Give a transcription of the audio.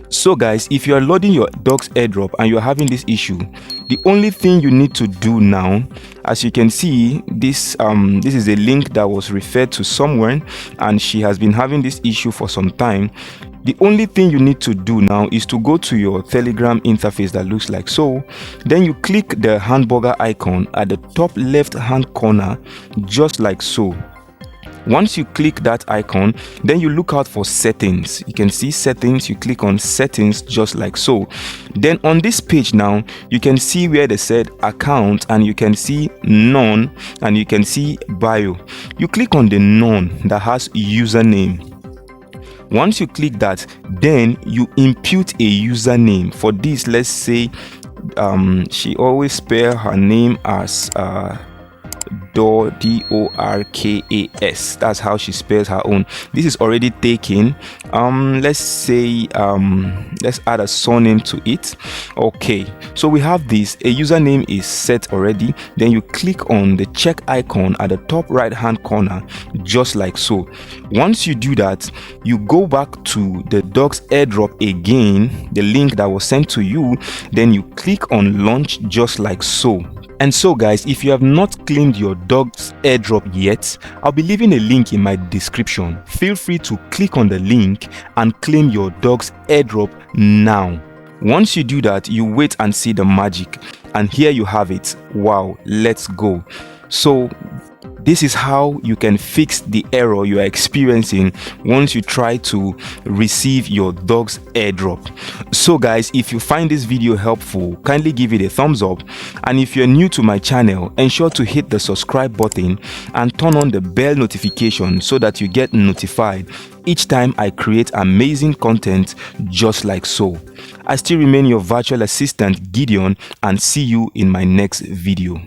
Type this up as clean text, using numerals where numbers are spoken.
So guys, if you are loading your dog's airdrop and you're having this issue, the only thing you need to do now, as you can see, this is a link that was referred to someone and she has been having this issue for some time. The only thing you need to do now is to go to your Telegram interface that looks like so. Then you click the hamburger icon at the top left hand corner, just like so. Once you click that icon, then you look out for settings. You can see settings, you click on settings just like so. Then on this page now, you can see where they said account and you can see none and you can see bio. You click on the none that has username. Once you click that, then you impute a username. For this, let's say she always spell her name as dawg, D-O-R-K-A-S. That's how she spells her own. This is already taken. Let's say let's add a surname to it. Okay, so we have this. A username is set already. Then you click on the check icon at the top right hand corner, just like so. Once you do that, you go back to the dog's airdrop again, the link that was sent to you. Then you click on launch, just like so. And so guys, if you have not claimed your dog's airdrop yet, I'll be leaving a link in my description. Feel free to click on the link and claim your dog's airdrop now. Once you do that, you wait and see the magic. And here you have it. Wow, let's go. So this is how you can fix the error you are experiencing once you try to receive your dog's airdrop. So guys, if you find this video helpful, kindly give it a thumbs up, and if you're new to my channel, ensure to hit the subscribe button and turn on the bell notification so that you get notified each time I create amazing content just like so. I still remain your virtual assistant Gideon, and see you in my next video.